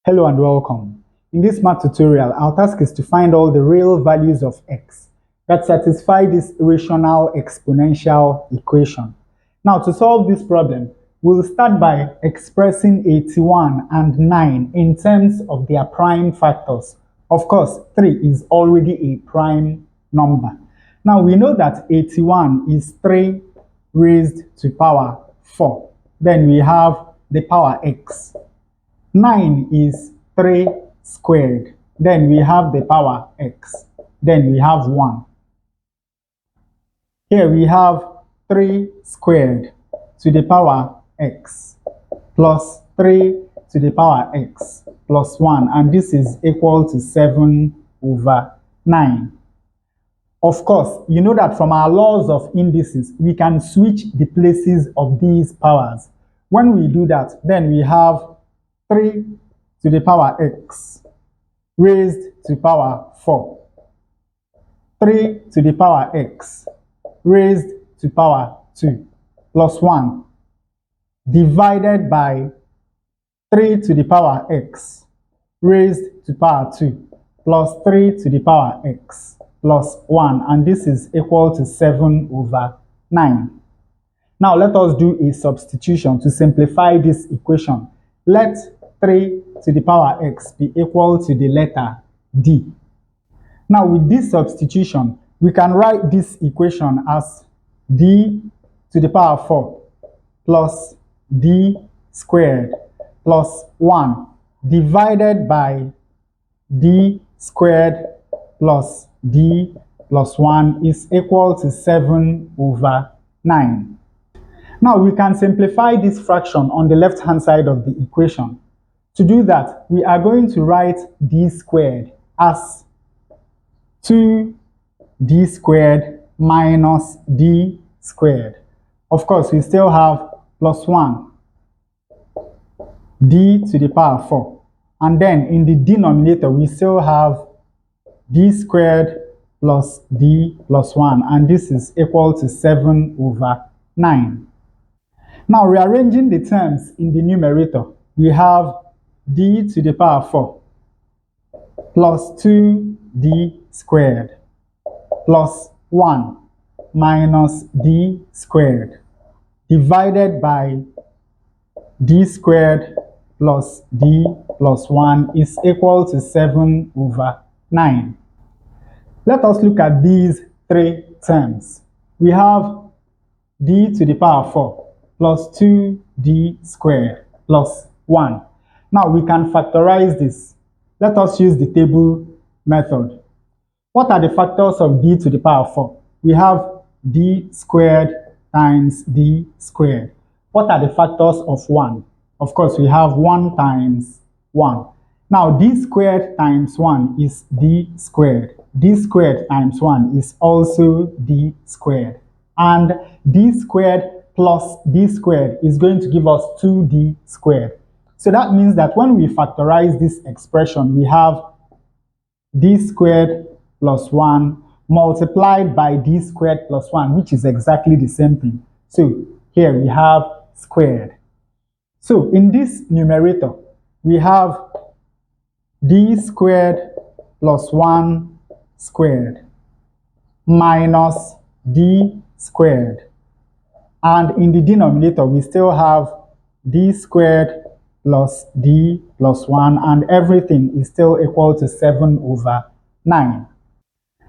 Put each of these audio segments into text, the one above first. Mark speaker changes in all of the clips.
Speaker 1: Hello and welcome. In this math tutorial, our task is to find all the real values of x that satisfy this rational exponential equation. Now, to solve this problem, we'll start by expressing 81 and 9 in terms of their prime factors. Of course, 3 is already a prime number. Now, we know that 81 is 3 raised to power 4. Then we have the power x. 9 is 3 squared. Then we have the power x. Then we have 1. Here we have 3 squared to the power x plus 3 to the power x plus 1. And this is equal to 7 over 9. Of course, you know that from our laws of indices, we can switch the places of these powers. When we do that, then we have 3 to the power x raised to power 4. 3 to the power x raised to power 2 plus 1 divided by 3 to the power x raised to power 2 plus 3 to the power x plus 1, and this is equal to 7 over 9. Now let us do a substitution to simplify this equation. Let 3 to the power x be equal to the letter d. Now with this substitution, we can write this equation as d to the power 4 plus d squared plus 1 divided by d squared plus d plus 1 is equal to 7 over 9. Now we can simplify this fraction on the left hand side of the equation. To do that, we are going to write d squared as 2d squared minus d squared. Of course, we still have plus 1 d to the power 4. And then in the denominator, we still have d squared plus d plus 1. And this is equal to 7 over 9. Now, rearranging the terms in the numerator, we have d to the power 4 plus 2d squared plus 1 minus d squared divided by d squared plus d plus 1 is equal to 7 over 9. Let us look at these three terms. We have d to the power 4 plus 2d squared plus 1. Now we can factorize this. Let us use the table method. What are the factors of d to the power 4? We have d squared times d squared. What are the factors of 1? Of course, we have 1 times 1. Now d squared times 1 is d squared. D squared times 1 is also d squared. And d squared plus d squared is going to give us 2d squared. So that means that when we factorize this expression, we have d squared plus 1 multiplied by d squared plus 1, which is exactly the same thing. So here we have squared. So in this numerator, we have d squared plus 1 squared minus d squared. And in the denominator, we still have d squared plus d plus 1, and everything is still equal to 7 over 9.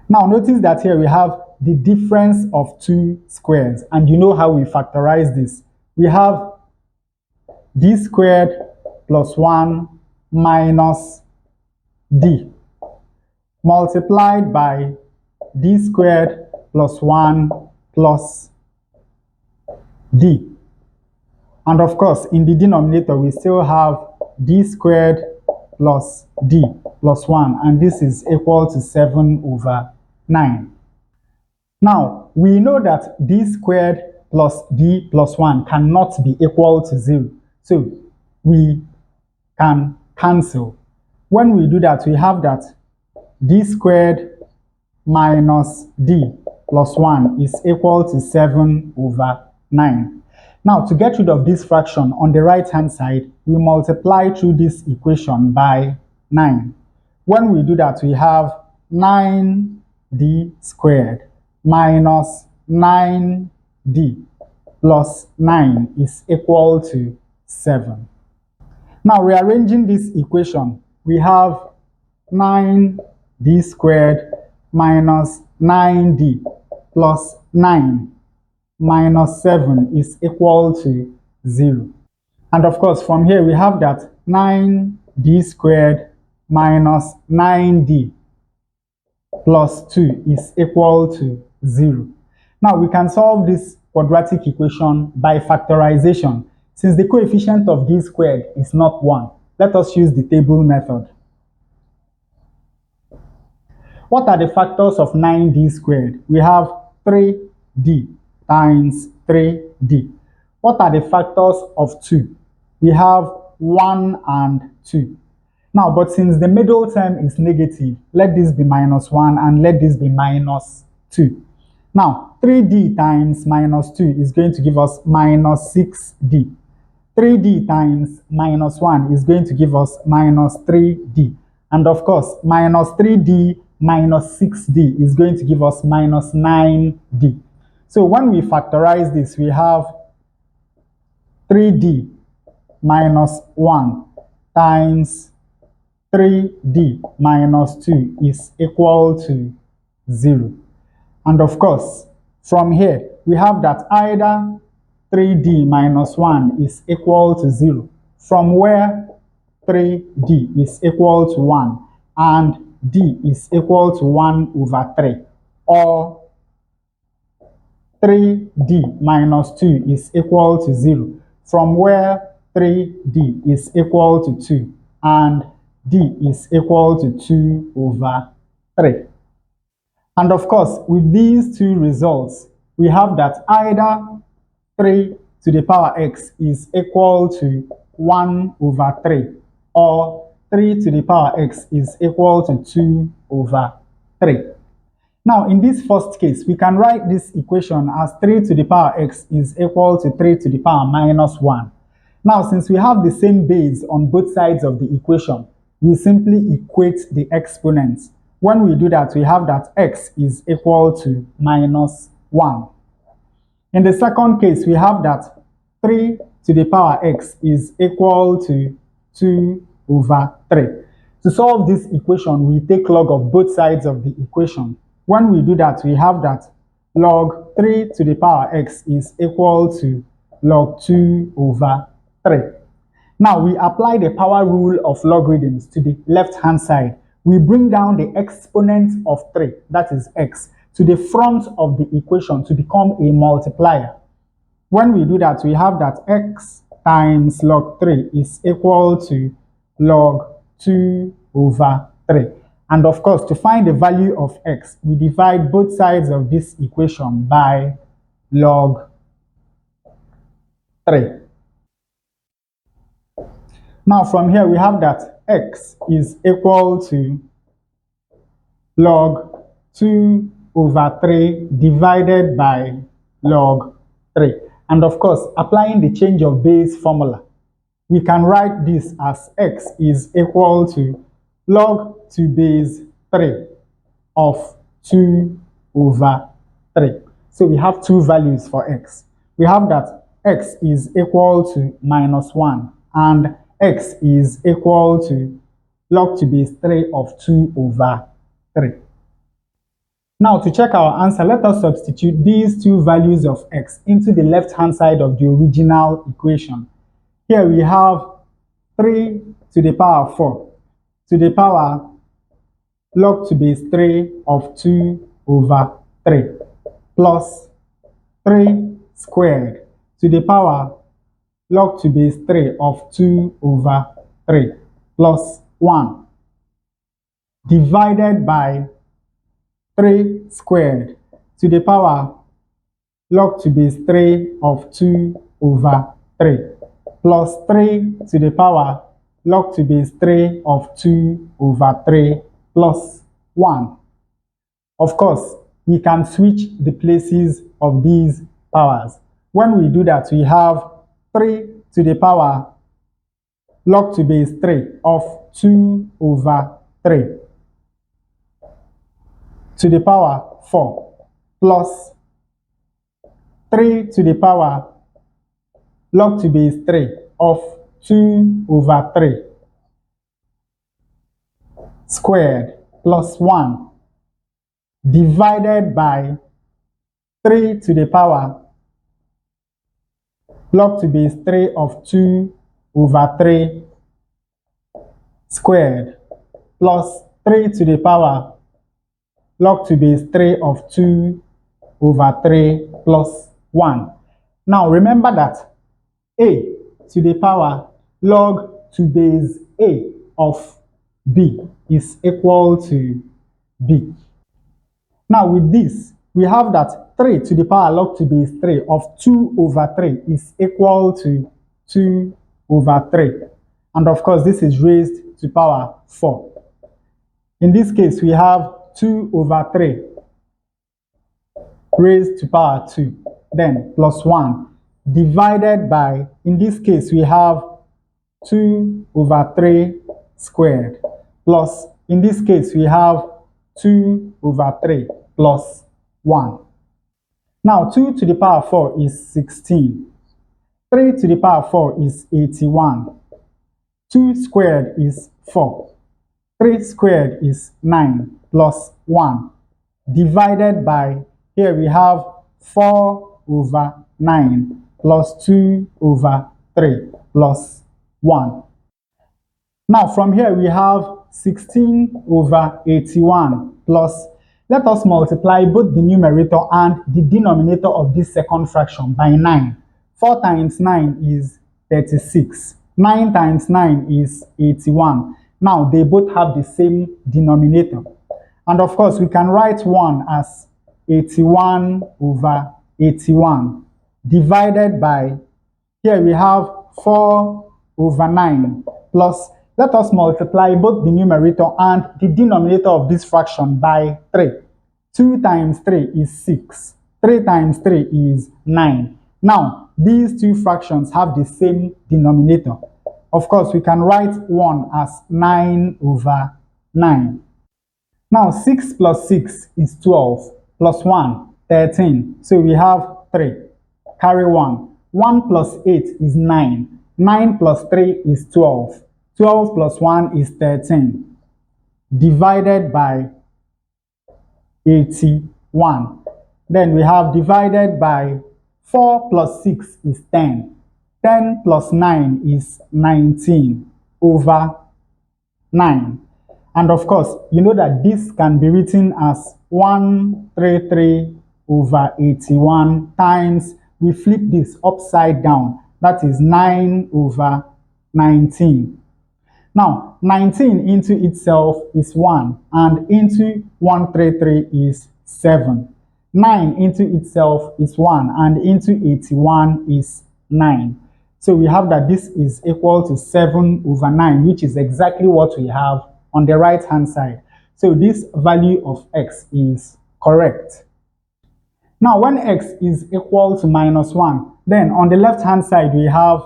Speaker 1: Now notice that here we have the difference of two squares, and you know how we factorize this. We have d squared plus 1 minus d multiplied by d squared plus 1 plus d. And of course, in the denominator, we still have d squared plus d plus 1, and this is equal to 7 over 9. Now, we know that d squared plus d plus 1 cannot be equal to 0. So, we can cancel. When we do that, we have that d squared minus d plus 1 is equal to 7 over 9. Now, to get rid of this fraction on the right-hand side, we multiply through this equation by 9. When we do that, we have 9d squared minus 9d plus 9 is equal to 7. Now, rearranging this equation, we have 9d squared minus 9d plus 9 minus 7 is equal to 0. And of course, from here we have that 9d squared minus 9d plus 2 is equal to 0. Now we can solve this quadratic equation by factorization. Since the coefficient of d squared is not 1, let us use the table method. What are the factors of 9d squared? We have 3d times 3d. What are the factors of 2? We have 1 and 2. Now, but since the middle term is negative, let this be minus 1 and let this be minus 2. Now, 3d times minus 2 is going to give us minus 6d. 3d times minus 1 is going to give us minus 3d. And of course, minus 3d minus 6d is going to give us minus 9d. So when we factorize this, we have 3d minus 1 times 3d minus 2 is equal to 0. And of course, from here, we have that either 3d minus 1 is equal to 0, from where 3d is equal to 1 and d is equal to 1 over 3, or 3d minus 2 is equal to 0, from where 3d is equal to 2 and d is equal to 2 over 3. And of course, with these two results, we have that either 3 to the power x is equal to 1 over 3, or 3 to the power x is equal to 2 over 3. Now, in this first case, we can write this equation as 3 to the power x is equal to 3 to the power minus 1. Now, since we have the same base on both sides of the equation, we simply equate the exponents. When we do that, we have that x is equal to minus 1. In the second case, we have that 3 to the power x is equal to 2 over 3. To solve this equation, we take log of both sides of the equation. When we do that, we have that log 3 to the power x is equal to log 2 over 3. Now, we apply the power rule of logarithms to the left-hand side. We bring down the exponent of 3, that is x, to the front of the equation to become a multiplier. When we do that, we have that x times log 3 is equal to log 2 over 3. And of course, to find the value of x, we divide both sides of this equation by log 3. Now, from here, we have that x is equal to log 2 over 3 divided by log 3. And of course, applying the change of base formula, we can write this as x is equal to log 2 base 3 of 2 over 3. So we have two values for x. We have that x is equal to minus 1 and x is equal to log 2 base 3 of 2 over 3. Now, to check our answer, let us substitute these two values of x into the left-hand side of the original equation. Here we have 3 to the power 4 to the power log 2 base 3 of 2 over 3 plus 3 squared to the power log 2 base 3 of 2 over 3 plus 1 divided by 3 squared to the power log 2 base 3 of 2 over 3 plus 3 to the power log 2 base 3 of 2 over 3 plus 1. Of course, we can switch the places of these powers. When we do that, we have 3 to the power log to base 3 of 2 over 3 to the power 4 plus 3 to the power log to base 3 of 2 over 3 squared plus 1 divided by 3 to the power log to base 3 of 2 over 3 squared plus 3 to the power log to base 3 of 2 over 3 plus 1. Now remember that a to the power log to base a of b is equal to b. Now with this, we have that 3 to the power log to base 3 of 2 over 3 is equal to 2 over 3. And of course, this is raised to power 4. In this case, we have 2 over 3 raised to power 2, then plus 1 divided by, in this case, we have 2 over 3 squared plus, in this case, we have 2 over 3 plus 1. Now, 2 to the power 4 is 16. 3 to the power 4 is 81. 2 squared is 4. 3 squared is 9 plus 1 divided by, here we have 4 over 9 plus 2 over 3 plus 1. Now from here we have 16 over 81 plus, let us multiply both the numerator and the denominator of this second fraction by 9. 4 times 9 is 36. 9 times 9 is 81. Now they both have the same denominator. And of course we can write 1 as 81 over 81 divided by, here we have 4 over 9 plus, let us multiply both the numerator and the denominator of this fraction by 3. 2 times 3 is 6. 3 times 3 is 9. Now, these two fractions have the same denominator. Of course, we can write 1 as 9 over 9. Now, 6 plus 6 is 12, plus 1, 13. So we have 3. Carry 1. 1 plus 8 is 9. 9 plus 3 is 12. 12 plus 1 is 13. Divided by 81. Then we have divided by 4 plus 6 is 10. 10 plus 9 is 19 over 9. And of course, you know that this can be written as 133 over 81 times, we flip this upside down. That is 9 over 19. Now, 19 into itself is 1, and into 133 is 7. 9 into itself is 1, and into 81 is 9. So we have that this is equal to 7 over 9, which is exactly what we have on the right hand side. So this value of x is correct. Now, when x is equal to minus 1, then on the left hand side we have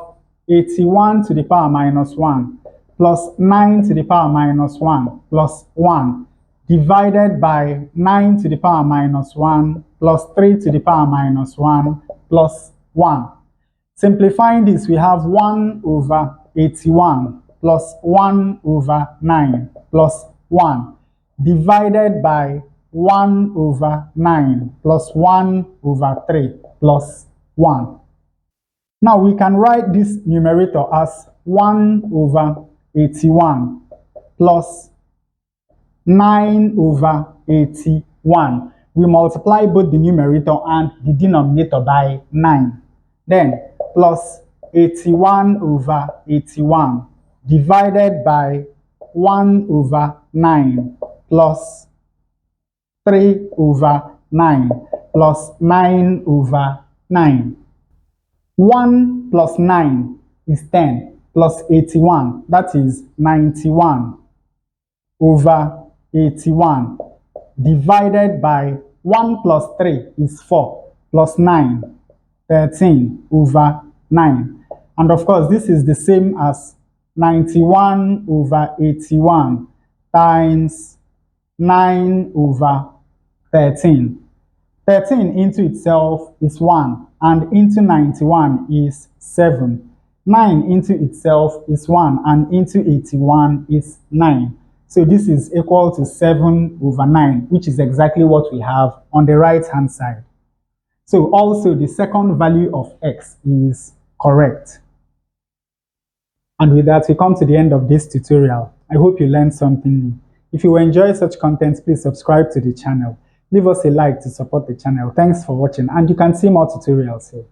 Speaker 1: 81 to the power minus 1 plus 9 to the power minus 1 plus 1 divided by 9 to the power minus 1 plus 3 to the power minus 1 plus 1. Simplifying this, we have 1 over 81 plus 1 over 9 plus 1 divided by 1 over 9 plus 1 over 3 plus 1. Now we can write this numerator as 1 over 81 plus 9 over 81. We multiply both the numerator and the denominator by 9. Then plus 81 over 81 divided by 1 over 9 plus 3 over 9 plus 9 over 9. 1 plus 9 is 10 plus 81, that is 91 over 81 divided by 1 plus 3 is 4 plus 9 13 over 9. And of course, this is the same as 91 over 81 times 9 over 13. 13 into itself is 1, and into 91 is 7. 9 into itself is 1, and into 81 is 9. So this is equal to 7 over 9, which is exactly what we have on the right-hand side. So also the second value of x is correct. And with that, we come to the end of this tutorial. I hope you learned something new. If you enjoy such content, please subscribe to the channel. Leave us a like to support the channel. Thanks for watching, and you can see more tutorials here.